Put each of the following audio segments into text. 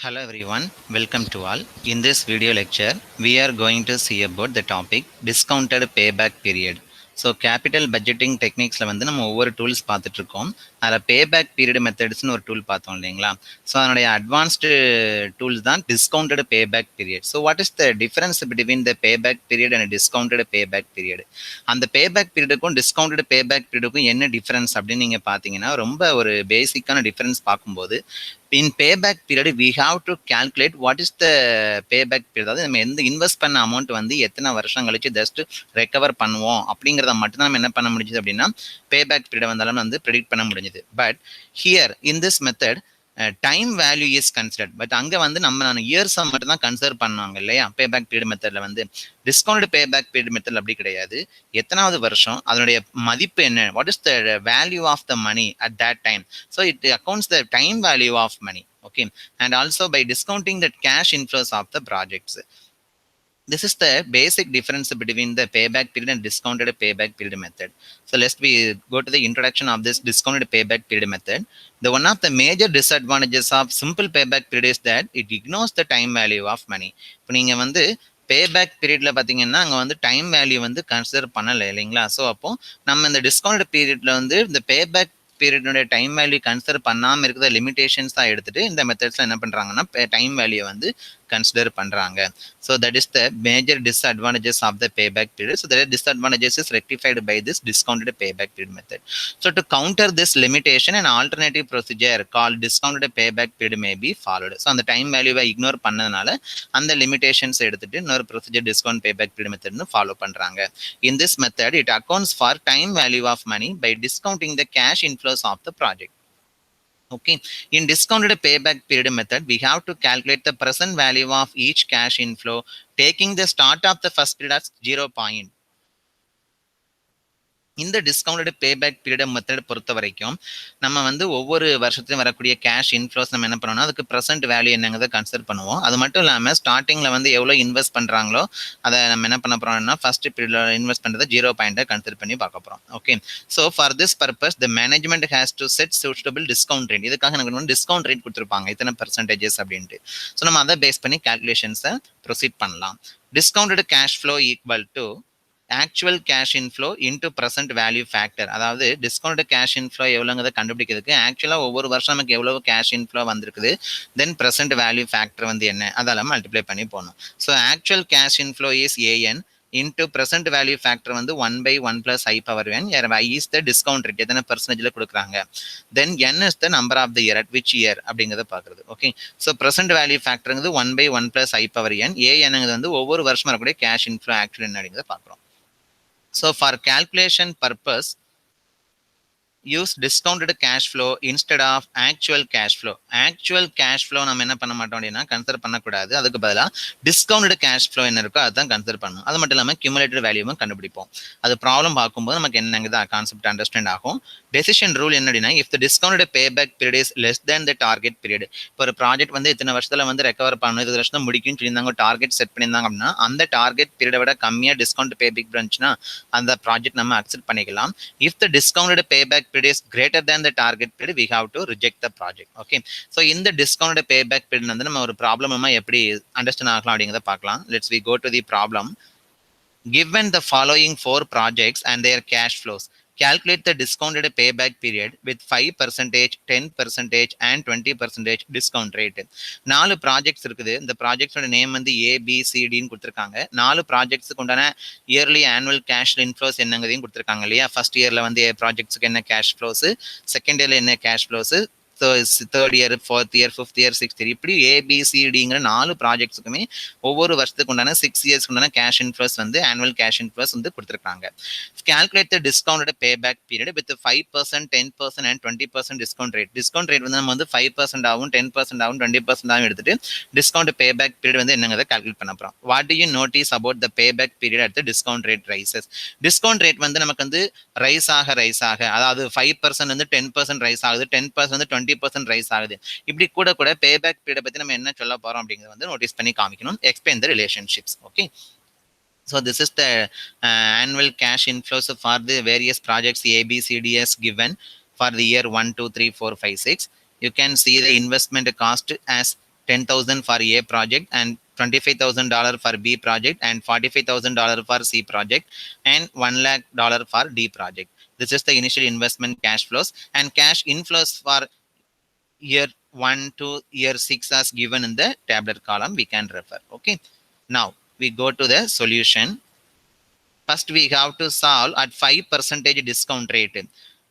Hello everyone, welcome to all. In this video lecture, we are going to see about the topic discounted payback period. So capital budgeting டெக்னிக்ஸில் வந்து நம்ம ஒவ்வொரு tools பார்த்துட்டு இருக்கோம். அதில் பேபேக் period மெத்தட்ஸ்னு ஒரு tool பார்த்தோம் இல்லைங்களா? ஸோ அதனுடைய அட்வான்ஸ்டு டூல்ஸ் தான் discounted payback period. So what is the difference between the payback period and discounted payback period? அந்த பேபேக் பீரியடுக்கும் டிஸ்கவுண்டட் பேபேக் பீரியடுக்கும் என்ன டிஃபரன்ஸ் அப்படின்னு நீங்கள் பார்த்தீங்கன்னா ரொம்ப ஒரு பேசிக்கான டிஃபரன்ஸ் பார்க்கும்போது in payback period we have to calculate what is the payback period. அதாவது நம்ம எந்த இன்வெஸ்ட் பண்ண அமௌண்ட் வந்து எத்தனை வருஷம் கழிச்சு ஜஸ்ட் ரெக்கவர் பண்ணுவோம் அப்படிங்கிறத மட்டும் நம்ம என்ன பண்ண முடிஞ்சது அப்படின்னா பேபேக் பீரியட் வந்தாலும் வந்து ப்ரெடிக்ட் பண்ண முடிஞ்சது. But here in this method time value is considered. But அங்கே வந்து நம்ம இயர்ஸை மட்டும் தான் கன்சிடர் பண்ணுவாங்க இல்லையா பேபேக் பீரியட் மெத்தடில் வந்து. டிஸ்கவுண்ட் பேபேக் பீரியட் மெத்தட் அப்படி கிடையாது. எத்தனாவது வருஷம் அதனுடைய மதிப்பு என்ன, what is the value of the money at that time. So it accounts the time value of money. Okay, and also by discounting the cash inflows of the projects. This is the basic difference between the payback period and discounted payback period method. So let's go to the introduction of this discounted payback period method. The one of the major disadvantages of simple payback period is that it ignores the time value of money. இப்போ நீங்க வந்து பேபேக் பீரியட்ல பாத்தீங்கன்னா அங்க வந்து time value வந்து consider பண்ணல இல்லைங்களா? ஸோ அப்போ நம்ம இந்த டிஸ்கவுண்ட் பீரியட்ல வந்து இந்த பேபேக் பீரியடுடைய டைம் வேல்யூ கன்சிடர் பண்ணாமல் இருக்கிற லிமிடேஷன்ஸாக எடுத்துட்டு இந்த மெத்தட்ஸில் என்ன பண்ணுறாங்கன்னா டைம் வேல்யூ வந்து கன்சிடர் பண்ணுறாங்க. So that is the major disadvantages of the payback period. So that disadvantages is rectified by this discounted payback period method. So to counter this limitation and alternative procedure call discounted payback period may be followed. So அந்த time வேல்யூவை ignore பண்ணதுனால அந்த limitations எடுத்துட்டு இன்னொரு procedure discount பேபேக் period மெத்தட்னு follow பண்ணுறாங்க. In this method it accounts for time value of money by discounting the cash inflows of the project. Okay, in discounted payback period method, we have to calculate the present value of each cash inflow, taking the start of the first period as 0 point. இந்த discounted payback period method பொறுத்த வரைக்கும் நம்ம வந்து ஒவ்வொரு வருஷத்துலையும் வரக்கூடிய cash inflows நம்ம என்ன பண்ணோம்னா அதுக்கு ப்ரெசென்ட் வேல்யூ என்னங்கிறத கன்சிடர் பண்ணுவோம். அது மட்டும் இல்லாமல் ஸ்டார்டிங்கில் வந்து எவ்வளோ இன்வெஸ்ட் பண்ணுறாங்களோ அதை நம்ம என்ன பண்ண போகிறோம்னா ஃபர்ஸ்ட் பீரியடில் இன்வெஸ்ட் பண்ணுறதை 0 பாயிண்ட்டை கன்சிடர் பண்ணி பார்க்க போகிறோம். Okay, so for this purpose the management has to set suitable discount rate. இதுக்காக எனக்கு வந்து டிஸ்கவுண்ட் ரேட் கொடுத்துருப்பாங்க இத்தனை பர்சன்டேஜஸ் அப்படின்ட்டு. ஸோ நம்ம அதை பேஸ் பண்ணி கால்குலேஷன்ஸை ப்ரொசீட் பண்ணலாம். Discounted cash flow equal to actual cash inflow into present value factor. அதாவது டிஸ்கவுண்ட் கேஷ் இன்ஃப்ளோ எவ்வளோங்கிறத கண்டுபிடிக்கிறதுக்கு ஆக்சுவலாக ஒவ்வொரு வருஷம் நமக்கு எவ்வளவு கேஷ் இன்ஃப்ளோ வந்திருக்குது, தென் ப்ரெசென்ட் வேல்யூ ஃபேக்டர் வந்து என்ன அதெல்லாம் மல்டிப்ளை பண்ணி போகணும். So actual cash inflow is A N into present value factor வந்து 1/1 + i power n. I is the discount rate, எத்தனை பர்சன்டேஜில் கொடுக்குறாங்க. Then n is the number of the year at which year அப்படிங்கிறத பார்க்குறது. ஓகே, ஸோ ப்ரெசென்ட் வேல்யூ ஃபேக்டருங்கிறது 1/1 + i power n. ஏஎன்ங்கிறது வந்து ஒவ்வொரு வருஷம் வரக்கூடிய கேஷ் இன்ஃப்ளோ ஆக்சுவல் என்ன அப்படிங்கிறத பார்க்குறோம். So for calculation purpose, use discounted cash flow instead of actual cash flow. Actual cash flow நம்ம என்ன பண்ண மாட்டோம் அப்படின்னா கன்சிடர் பண்ணக்கூடாது. அதுக்கு பதிலாக டிஸ்கவுண்டட் கேஷ் ஃப்ளோ என்ன இருக்கோ அதுதான் கன்சிடர் பண்ணணும். அது மட்டும் இல்லாமல் கியூமுலேட்டட் வேல்யூவும் கண்டுபிடிப்போம். அது ப்ராப்ளம் பார்க்கும்போது நமக்கு என்னங்குது கான்செப்ட் அண்டர்ஸ்டாண்ட் ஆகும். டெசிஷன் ரூல் என்ன அப்படின்னா if the discounted payback period is less than the target period. இப்போ ஒரு ப்ராஜெக்ட் வந்து இத்தனை வருஷத்துல வந்து ரெக்கவர் பண்ணணும், 20 வருஷம் முடிக்கும்னு சொல்லியிருந்தாங்க, டார்கெட் செட் பண்ணியிருந்தாங்க அப்படின்னா அந்த டார்கெட் பீரியடை விட கம்மியாக டிஸ்கவுண்ட் பேபேக் இருந்துச்சுன்னா அந்த ப்ராஜெக்ட் நம்ம அக்செப்ட் பண்ணிக்கலாம். If the discounted பேபேக் period is greater than the target period, we have to reject the project. Okay, so in the discounted payback period வந்து நம்ம ஒரு ப்ராப்ளம் எப்படி அண்டர்ஸ்டாண்ட் ஆகலாம் அப்படிங்கிறத பார்க்கலாம். Let's we go to the problem. Given the following 4 projects and their cash flows, calculate the discounted payback period with 5%, 10% and 20% discount rate. 4 projects இருக்குது. இந்த ப்ராஜெக்ட்ஸோட name வந்து ABCDன்னு கொடுத்துருக்காங்க. 4 ப்ராஜெக்ட்ஸுக்கு உண்டான இயர்லி ஆனுவல் கேஷ் இன்ஃப்ளோஸ் என்னங்கிறதையும் கொடுத்துருக்காங்க இல்லையா. ஃபர்ஸ்ட் இயர்ல வந்து ப்ராஜெக்ட்ஸுக்கு என்ன கேஷ் ஃப்ளோஸ், செகண்ட் இயர்ல என்ன cash flows, third year, fourth year, fifth year, sixth year, இப்படி ABCDங்கிற 4 ப்ராஜெக்ட்ஸுக்குமே ஒவ்வொரு வருஷத்துக்கு உண்டான 6 இயர்ஸ்க்கு உண்டான கேஷ் இன்ஃப்ளோஸ் வந்து ஆனுவல் கேஷ் இன்ஃப்ளோஸ் வந்து கொடுத்துருக்காங்க. Calculate the discounted payback period with 5%, 10% and 20% discount rate. Discount rate வந்து நம்ம வந்து 5% ஆகும், 10% ஆகும், 20% ஆகும் எடுத்துட்டு டிஸ்கவுண்ட் பேபேக் பீரியட் வந்து என்னங்கிறத கால்குலேட் பண்ண போறோம். What do you notice about the payback period at the discount rate rises? Discount rate வந்து நமக்கு வந்து ரைஸ் ஆக அதாவது 5% வந்து 10% ரைஸ் ஆகுது, 10% வந்து 20% ரைஸ் ஆகுது. இப்படி கூட கூட பேபேக் பீரியட் பத்தி நம்ம என்ன சொல்ல போறோம் அப்படிங்கிறது வந்து நோட்டீஸ் பண்ணி காமிக்கணும். Explain the relationships. Okay, so this is the annual cash inflows for the various projects ABCDs given for the year 1, 2, 3, 4, 5, 6. You can see the investment cost as 10,000 for A project and $25,000 for B project and $45,000 for C project and $1 lakh for D project. This is the initial investment cash flows, and cash inflows for year 1 to year 6 as given in the tabular column we can refer. Okay, now we go to the solution. First we have to solve at 5% discount rate.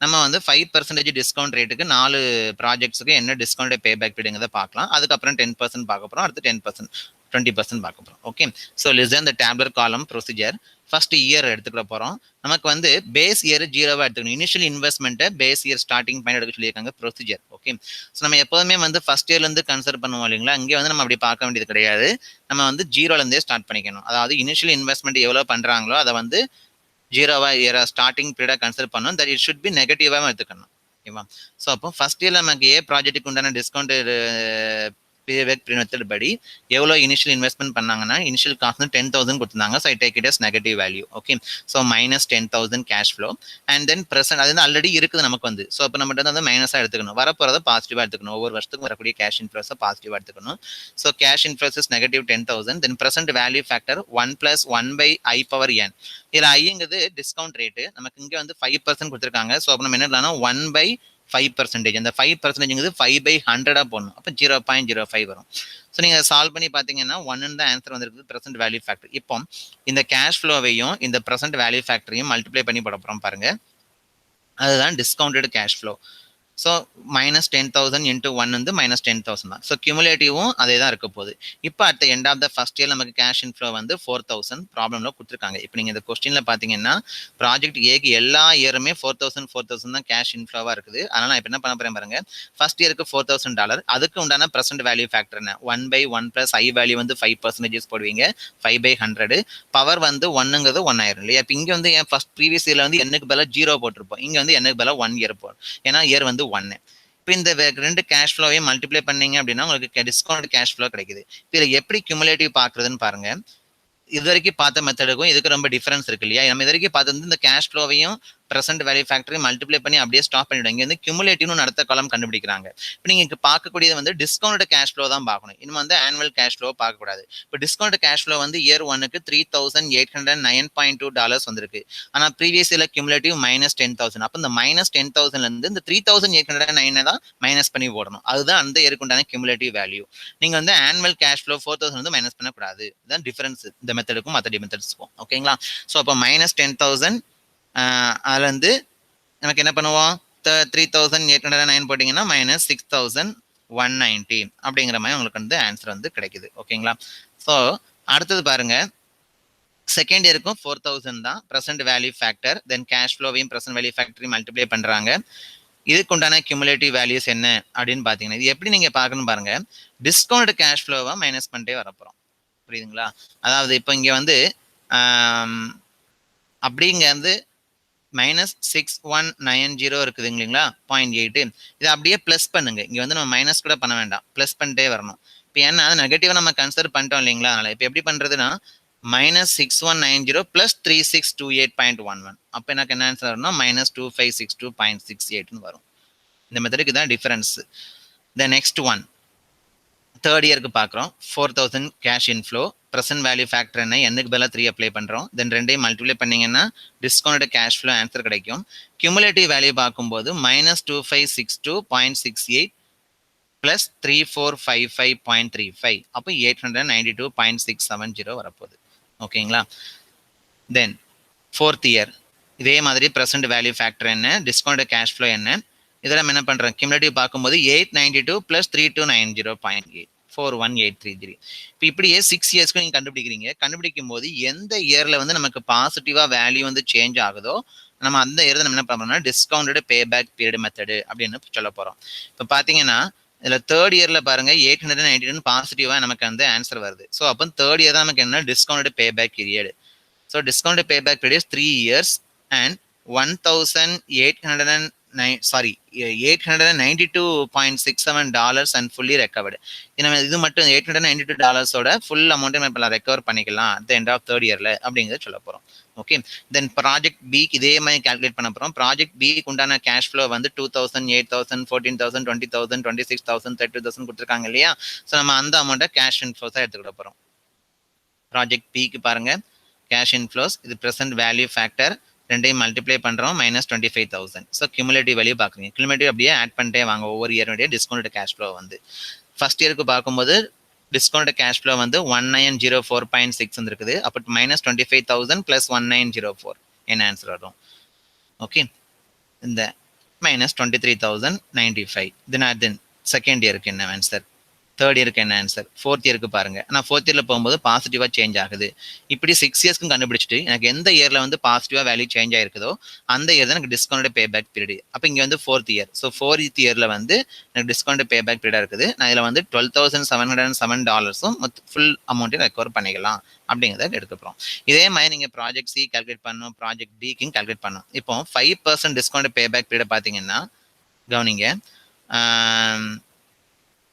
நம்ம வந்து 5% discount ரேட்டுக்கு 4 ப்ராஜெக்ட்ஸுக்கு என்ன discount பேபேக் பீரியடுங்கிறத பார்க்கலாம். அதுக்கப்புறம் 10% பார்க்க போகிறோம். அடுத்து 10% 20% பார்க்க போகிறோம். ஓகே, ஸோ லிசன் த டேப்லர் காலம் ப்ரொசீஜர். ஃபர்ஸ்ட் இயர் எடுத்துக்கிற போகிறோம். நமக்கு வந்து பேஸ் இயர் 0வா எடுத்துக்கணும். இனிஷியல் இன்வெஸ்ட்மெண்ட்டை பேஸ் இயர் ஸ்டார்டிங் பாயிண்ட் எடுக்க சொல்லியிருக்காங்க ப்ரொசீஜர். ஓகே, ஸோ நம்ம எப்போதுமே வந்து ஃபர்ஸ்ட் இயர்லேருந்து கன்சிடர் பண்ணுவோம் இல்லைங்களா. இங்கே வந்து நம்ம அப்படி பார்க்க வேண்டியது கிடையாது. நம்ம வந்து 0லேருந்தே ஸ்டார்ட் பண்ணிக்கணும். அதாவது இனிஷியல் இன்வெஸ்ட்மெண்ட் எவ்வளோ பண்ணுறாங்களோ அதை வந்து 0வா இயரா ஸ்டார்டிங் பீரியடாக கன்சிடர் பண்ணணும். தட் இட் ஷுட் பி நெகட்டிவாக எடுத்துக்கணும். ஓகேவா? ஸோ அப்போ ஃபர்ஸ்ட் இயர்ல நமக்கு ஏ ப்ராஜெக்ட்டுக்கு உண்டான டிஸ்கவுண்ட் பேபேக் பீரியட் மெத்தட் படி எவ்வளோ இனிஷியல் இன்வெஸ்ட்மெண்ட் பண்ணாங்கன்னா இனிஷியல் காஸ்ட் 10,000 கொடுத்துருந்தாங்க. So I take it as negative value. Okay, so -10,000 cash flow and then present அது வந்து ஆல்ரெடி இருக்குது நமக்கு வந்து. ஸோ அப்போ நம்ம வந்து மைனஸாக எடுத்துக்கணும். வரப்போகிறத பாசிட்டிவாக எடுத்துக்கணும். ஒவ்வொரு வருஷத்துக்கும் வரக்கூடிய கேஷ் இன்ஃப்ளோஸை பாசிட்டிவாக எடுத்துக்கணும். So cash inflows is -10,000. Then present value factor 1 + 1/i⁴n. இதில் ஐங்கிறது டிஸ்கவுண்ட் ரேட்டு. நமக்கு இங்கே வந்து 5% கொடுத்துருக்காங்க. ஸோ அப்போ நம்ம என்ன பண்ணலாம்னா 1/5%. அந்த 5%ங்கிறது 5/100 போடணும். அப்போ 0.05 வரும். ஸோ நீங்கள் சால்வ் பண்ணி பார்த்தீங்கன்னா 1 தான் ஆன்சர் வந்திருக்குது, ப்ரெசென்ட் வேல்யூ ஃபேக்டர். இப்போ இந்த கேஷ் ஃப்ளோவையும் இந்த ப்ரெசென்ட் வேல்யூ ஃபேக்டரையும் மல்டிப்ளை பண்ணி போட போகிறோம் பாருங்க. அதுதான் discounted cash flow. So -10,000 into 1 வந்து -10,000 தான். ஸோ கியூமுலேட்டிவும் அதே தான் இருக்க போகுது. இப்போ at the end of the first year நமக்கு கேஷ் இன்ஃப்ளோ வந்து 4,000 ப்ராப்ளம்ல கொடுத்துருக்காங்க. இப்போ நீங்கள் இந்த கொஸ்டின்ல பார்த்தீங்கன்னா ப்ராஜெக்ட் ஏக்கு எல்லா இயருமே 4,000 தான் கேஷ் இன்ஃப்ளோவா இருக்குது. அதனால நான் இப்போ என்ன பண்ண போறேன் பாருங்க. ஃபர்ஸ்ட் இயருக்கு $4,000. அதுக்கு உண்டான ப்ரெசென்ட் வேல்யூ ஃபேக்டர் என்ன? 1/1 + i வேல்யூ வந்து 5% போடுவீங்க. 5/100 பவர் வந்து 1ங்கிறது 1 ஆயிரும் இல்லையா? இப்போ இங்கே வந்து என் ஃபர்ஸ்ட் ப்ரீவியஸ் இயர்ல வந்து என்னக்கு பதிலாக 0 போட்டிருப்போம். இங்கே வந்து என்னக்கு பதிலாக 1 இயர் போடும். ஏன்னா இயர் வந்து 1. இப்போ இந்த ரெண்டு கேஷ் ஃப்ளோவையும் மல்டிப்ளை பண்ணீங்க அப்படின்னா உங்களுக்கு டிஸ்கவுண்ட் கேஷ் ஃப்ளோ கிடைக்குது. இதில் எப்படி கியூமுலேட்டிவ் பார்க்குறதுன்னு பாருங்க. இது வரைக்கும் பார்த்த மெத்தடுக்கும் இதுக்கு ரொம்ப டிஃபரன்ஸ் இருக்கு இல்லையா? நம்ம இது வரைக்கும் பார்த்தது இந்த கேஷ் ஃப்ளோவையும் ப்ரெசென்ட் வேல்யூ ஃபேக்டரையும் மல்டிப்ளை பண்ணி அப்படியே ஸ்டாப் பண்ணிவிடும். இங்கே வந்து கியூமுலேட்டிவ்னு அடுத்த காலம் கண்டுபிடிக்கிறாங்க. இப்போ நீங்கள் இங்கே பார்க்கக்கூடியது வந்து டிஸ்கவுண்ட் கேஷ் ஃப்ளோ தான் பார்க்கணும். இன்னும் வந்து ஆனுவல் கேஷ் ஃப்ளோ பார்க்கக்கூடாது. இப்போ டிஸ்கவுண்ட் கேஷ் ஃப்ளோ வந்து இயர் 1க்கு $3,809.2 வந்திருக்கு. ஆனால் ப்ரீவியஸ் இயர்ல கியூமுலேட்டிவ் -10,000. அப்போ இந்த -10,000லேருந்து இந்த 3,809 தான் மைனஸ் பண்ணி போடணும். அதுதான் அந்த இயருக்கு உண்டான கியூமுலேட்டிவ் வேல்யூ. நீங்கள் வந்து ஆனுவல் கேஷ் ஃப்ளோ 4,000 வந்து மைனஸ் பண்ணக்கூடாது. இதுதான் டிஃபரன்ஸ் இந்த மெத்தடுக்கும் மற்ற மெத்தட்ஸ்க்கும். ஓகேங்களா? ஸோ அப்போ -10,000 அதுலேருந்து நமக்கு என்ன பண்ணுவோம்? 3,809 போட்டிங்கன்னா -6,190 அப்படிங்கிற மாதிரி உங்களுக்கு வந்து ஆன்சர் வந்து கிடைக்குது. ஓகேங்களா? ஸோ அடுத்தது பாருங்க. செகண்ட் இயருக்கும் 4,000 தான் ப்ரெசென்ட் வேல்யூ ஃபேக்டர். தென் கேஷ் ஃப்ளோவையும் ப்ரெசென்ட் வேல்யூ ஃபேக்டரையும் மல்டிப்ளை பண்ணுறாங்க. இதுக்கு உண்டான கியூமுலேட்டிவ் வேல்யூஸ் என்ன அப்படின்னு பார்த்தீங்கன்னா இது எப்படி நீங்கள் பார்க்கணும் பாருங்க. டிஸ்கவுண்ட் கேஷ் ஃப்ளோவை மைனஸ் பண்ணிட்டே வரப்போகிறோம். புரியுதுங்களா? அதாவது இப்போ இங்கே வந்து அப்படிங்க வந்து -6190 இருக்குது இல்லைங்களா? 0.8. இதை அப்படியே ப்ளஸ் பண்ணுங்க. இங்கே வந்து நம்ம மைனஸ் கூட பண்ண வேண்டாம், ப்ளஸ் பண்ணிட்டே வரணும். இப்போ ஏன்னா நெகட்டிவா நம்ம கன்சிடர் பண்ணிட்டோம் இல்லைங்களா? அதனால இப்போ எப்படி பண்றதுன்னா -6190 + 3628.11. அப்போ எனக்கு என்ன ஆன்சர் வரும்னா -2562.68 வரும். இந்த மெத்தடுக்கு தான் difference. The next one third இயருக்கு பார்க்குறோம். 4,000 cash inflow. Present value factor என்ன? என்னக்கு பதிலாக 3 அப்ளை பண்ணுறோம். தென் ரெண்டையும் மல்டிப்ளை பண்ணிங்கன்னா டிஸ்கவுண்ட் கேஷ் ஃப்ளோ ஆன்சர் கிடைக்கும். கியூமுலேட்டிவ் வேல்யூ பார்க்கும்போது -2562.68 + 3455.35. அப்போ 892.670 வரப்போகுது. ஓகேங்களா? தென் ஃபோர்த் இயர் இதே மாதிரி ப்ரெசென்ட் வேல்யூ ஃபேக்டர் என்ன? டிஸ்கவுண்ட் கேஷ் ஃப்ளோ என்ன? இதெல்லாம் என்ன பண்ணுறோம்? கியூமுலேட்டிவ் பார்க்கும்போது 892 + 3290.8 41833. இப்போ இப்படியே 6 இயர்ஸ்க்கு நீங்கள் கண்டுபிடிக்கும் போது எந்த இயரில் வந்து நமக்கு பாசிட்டிவாக வேல்யூ வந்து சேஞ்ச் ஆகுதோ நம்ம அந்த இயர் நம்ம என்ன பண்ணுறோம்னா டிஸ்கவுண்டட் பேபேக் பீரியட் மெத்தடு அப்படின்னு சொல்ல போகிறோம். இப்போ பார்த்தீங்கன்னா இதில் தேர்ட் இயரில் பாருங்க 892 பாசிட்டிவாக நமக்கு வந்து ஆன்சர் வருது. ஸோ அப்போ தேர்ட் இயர் தான் நமக்கு என்ன? Discounted payback period. So discounted payback period 3 years and 1,800 $892.67 and fully recovered. இது மட்டும் $892 ஃபுல் அமௌண்ட் நம்ம ரெக்கவர் பண்ணிக்கலாம் at the end of third yearல அப்படிங்கிறத சொல்ல போறோம். ஓகே, தென் ப்ராஜெக்ட் பிக்கு இதே மாதிரி கால்குலேட் பண்ண போறோம். ப்ராஜெக்ட் பிக்கு உண்டான கேஷ் ஃப்ளோ வந்து 2000, 8000, 14,000, 20,000, 26,000, 32,000 கொடுத்துருக்காங்க இல்லையா? ஸோ நம்ம அந்த அமௌண்ட்டை கேஷ் இன்ஃப்ளோஸாக எடுத்துக்கிட போறோம். ப்ராஜெக்ட் பிக்கு பாருங்க, கேஷ் இன்ஃப்ளோஸ் இது ப்ரெசென்ட் வேல்யூ ஃபேக்டர் ரெண்டையும் மல்டிப்ளை பண்றோம் -25,000. ஸோ கியூமுலேட்டிவ் வேல்யூ பாக்குறீங்க. கியூமுலேட்டிவ் அப்படியே ஆட் பண்ணிட்டே வாங்க ஒவ்வொரு இயருடைய டிஸ்கவுண்ட் கேஷ் ஃப்ளோ வந்து. ஃபர்ஸ்ட் இயருக்கு பார்க்கும்போது டிஸ்கவுண்ட் கேஷ் ஃப்ளோ வந்து 1904.6 இருக்குது. அப்போ -25,000 + 1904 என்ன ஆன்சர் வரும்? ஓகே, இந்த -23,095. தென் செகண்ட் இயருக்கு என்ன ஆன்சர்? தேர்ட் இயருக்கு என்ன ஆன்சர்? ஃபோர்த் இயருக்கு பாருங்க. நான் ஃபோர்த் இயர்ல போகும்போது பாசிட்டிவா சேஞ்ச் ஆகுது. இப்படி 6 இயர்ஸ்க்கும் கண்டுபிடிச்சிட்டு எனக்கு எந்த இயர்ல வந்து பாசிட்டிவா வேல்யூ சேஞ்ச் ஆயிருக்குதோ அந்த இயர் தான் எனக்கு டிஸ்கவுண்ட் பே பேக் பீரியட். அப்போ இங்க வந்து ஃபோர்த் இயர். ஸோ ஃபோர்த் இயர்ல வந்து எனக்கு டிஸ்கவுண்ட் பே பேக் பீரியடா இருக்குது. நான் இதுல வந்து $12,707 ஃபுல் அமௌண்ட்டையும் ரெக்கவர் பண்ணிக்கலாம் அப்படிங்கிறத எடுத்துக்கிறோம். இதே மாதிரி நீங்க ப்ராஜெக்ட் சி கால்குலேட் பண்ணணும், ப்ராஜெக்ட் டிக்கும் கால்குலேட் பண்ணணும். இப்போ 5% டிஸ்கவுண்ட் பே பேக் பீரியட் பாத்தீங்கன்னா கவனிங்க.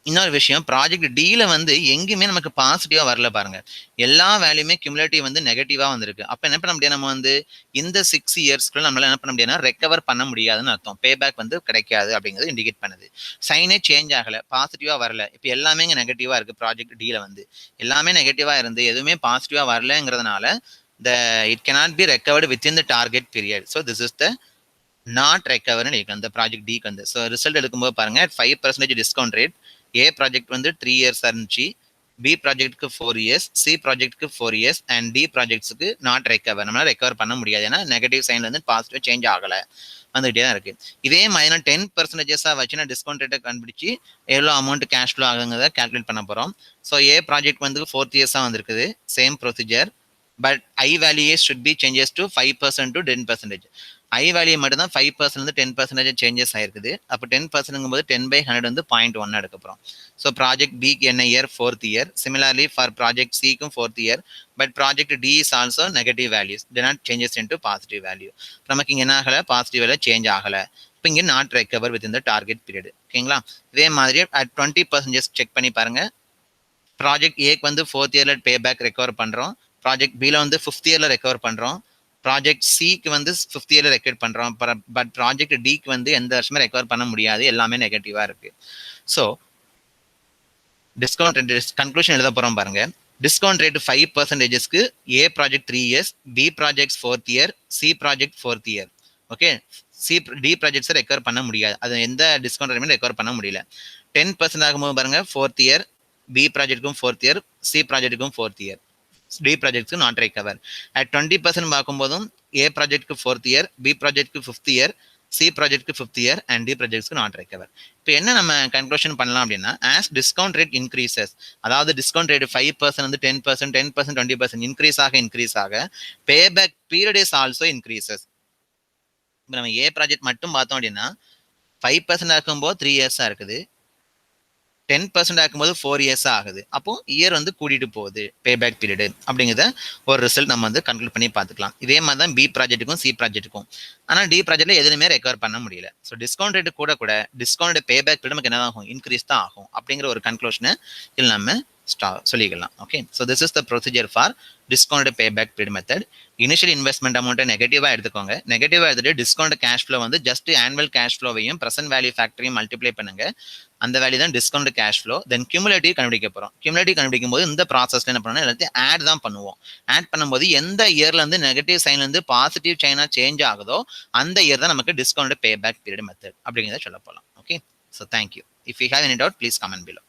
இன்னொரு விஷயம், ப்ராஜெக்ட் டில வந்து எங்கேயுமே நமக்கு பாசிட்டிவா வரல பாருங்க. எல்லா வேல்யூமே கியூமுலேட்டிவ் வந்து நெகட்டிவா வந்திருக்கு. அப்ப என்ன பண்ண முடியாது, நம்ம வந்து இந்த 6 இயர்ஸ்க்குள்ள நம்மளால என்ன பண்ண முடியாதுன்னா ரெக்கவர் பண்ண முடியாதுன்னு அர்த்தம். பே பேக் வந்து கிடைக்காது அப்படிங்கிறது இண்டிகேட் பண்ணுது. சைனே சேஞ்ச் ஆகல, பாசிட்டிவா வரல. இப்ப எல்லாமே இங்க நெகட்டிவா இருக்கு. ப்ராஜெக்ட் டில வந்து எல்லாமே நெகட்டிவா இருந்து எதுவுமே பாசிட்டிவா வரலங்கிறதுனால it cannot be recovered within the target period. So this is the not recovered அந்த ப்ராஜெக்ட் டிக்கு வந்து. ஸோ ரிசல்ட் எடுக்கும்போது பாருங்க 5% டிஸ்கவுண்ட் ரேட். ஏ ப்ராஜெக்ட் வந்து 3 இயர்ஸ் இருந்துச்சு, பி ப்ராஜெக்ட்க்கு 4 இயர்ஸ், சி ப்ராஜெக்ட்க்கு 4 இயர்ஸ் அண்ட் டி ப்ராஜெக்ட்ஸுக்கு நாட் ரெக்கவர். நம்மளால ரெக்கவர் பண்ண முடியாது, ஏன்னா நெகட்டிவ் சைன்ல இருந்து பாசிட்டிவ் சேஞ்ச் ஆகல, வந்துகிட்டே தான் இருக்கு. இதே மாதிரி நான் 10% வச்சு நான் டிஸ்கவுண்ட் ரேட்டை கண்டுபிடிச்சி எவ்வளோ அமௌண்ட் கேஷ் ஃப்ளோ ஆகுங்கிறத கால்குலேட் பண்ண போறோம். ஸோ ஏ ப்ராஜெக்ட் வந்து 4th இயர்ஸா வந்திருக்குது, same procedure. But I value should be changes to 5% to 10%. I value மட்டும் தான் 5% வந்து 10% சேஞ்சஸ் ஆயிருக்குது. அப்போ 10% போது 10/100 வந்து 0.1 எடுக்க போறோம். ஸோ ப்ராஜெக்ட் பிக்கு என்ன year? 4th year. Similarly for project சிக்கும் 4th year. But project D is also negative values, D not changes into positive value. நமக்கு இங்க என்ன ஆகல, பாசிட்டிவ் வேல்யூ சேஞ்ச் ஆகல. இப்போ இங்க நாட் ரெக்கவர் வித் இந்த டார்கெட் பீரியட். ஓகேங்களா? இதே மாதிரி அட் 20% செக் பண்ணி பாருங்க. ப்ராஜெக்ட் ஏக்கு வந்து 4th இயர்ல பே பேக் ரெக்கவர் பண்றோம். ப்ராஜெக்ட் பில வந்து 5th இயர்ல ரெக்கவர் பண்றோம். ப்ராஜெக்ட் சிக்கு வந்து 5th இயர்ல ரெக்கவர் பண்றோம். பட் ப்ராஜெக்ட் டிக்கு வந்து எந்த வருஷமே ரெக்கவர் பண்ண முடியாது, எல்லாமே நெகட்டிவா இருக்கு. ஸோ டிஸ்கவுண்ட் ரேட் கன்க்ளூஷன் எழுத போறோம் பாருங்க. டிஸ்கவுண்ட் ரேட் 5%க்கு A project 3 years, B project 4th year, C project 4th year. Okay, D projects recover பண்ண முடியாது, அது எந்த டிஸ்கவுண்ட் ரேட்மே ரெக்கவர் பண்ண முடியல. 10% ஆகும்போது பாருங்க 4th இயர், பி ப்ராஜெக்ட்டுக்கும் 4th இயர், சி ப்ராஜெக்ட்டுக்கும் 4th இயர், டி ப்ராஜெக்ட்க்கு நாட் ரெக்கவர். அட் 20% பார்க்கும்போதும் ஏ ப்ராஜெக்ட்க்கு 4th இயர், பி ப்ராஜெக்ட்க்கு 5th இயர், சி ப்ராஜெக்ட்க்கு 5th இயர் அண்ட் டி ப்ராஜெக்ட்ஸ்க்கு நாட் ரெக்கவர். இப்போ என்ன நம்ம கன்க்ளூஷன் பண்ணலாம் அப்படின்னா, ஆஸ் டிஸ்கவுண்ட் ரேட் இன்க்ரீசஸ், அதாவது டிஸ்கவுண்ட் ரேட் 5% வந்து 10%, 10%, 20% இன்க்ரீஸ் ஆக pay back period is also increases. இப்போ நம்ம ஏ ப்ராஜெக்ட் மட்டும் பார்த்தோம் அப்படின்னா 5% ஆக்கும்போது 3 இயர்ஸா இருக்குது, 10% ஆக்கும்போது 4 இயர்ஸ் ஆகுது. அப்போ இயர் வந்து கூட்டிட்டு போகுது பே பேக் பீரியட் அப்படிங்கிறத ஒரு ரிசல்ட் நம்ம வந்து கன்க்ளூட் பண்ணி பார்த்துக்கலாம். இதே மாதிரி தான் பி ப்ராஜெக்ட்டுக்கும் சி ப்ராஜெக்ட்டுக்கும். ஆனால் டி ப்ராஜெக்ட்ல எதுவுமே ரெக்கவர் பண்ண முடியல. ஸோ டிஸ்கவுண்ட் ரேட் கூட டிஸ்கவுண்ட் பே பேக் பீரியட் நமக்கு என்ன ஆகும், இன்க்ரீஸ் தான் ஆகும் அப்படிங்கிற ஒரு கன்க்ளூஷனை இதில் நம்ம சொல்லிக்கலாம். Okay, so this is the procedure for discount pay back period method. Initial investment அமௌண்ட்டை நெகட்டிவா எடுத்துக்கோங்க. நெகட்டிவா எடுத்துட்டு டிஸ்கவுண்ட் கேஷ் ஃப்ளோ வந்து ஜஸ்ட் ஆனுவல் கேஷ் ஃப்ளோவையும் ப்ரெசென்ட் வேல்யூ ஃபேக்டரையும் மல்டிப்ளை பண்ணுங்க. அந்த வேல்யூ தான் discount cash flow. Then cumulative கண்டுபிடிக்க போறோம். கியூமுலேட்டிவ் கண்டுபிடிக்கும் போது இந்த ப்ராசஸ்ல என்ன பண்ணணும், எல்லாத்தையும் ஆட் தான் பண்ணுவோம். ஆட் பண்ணும்போது எந்த இயர்ல இருந்து நெகட்டிவ் சைன்ல இருந்து பாசிட்டிவ் சைனா சேஞ்ச் ஆகுதோ அந்த இயர் தான் நமக்கு discount pay back period method அப்படிங்கிறத சொல்ல போகலாம். Okay, so thank you. If you have any doubt please comment below.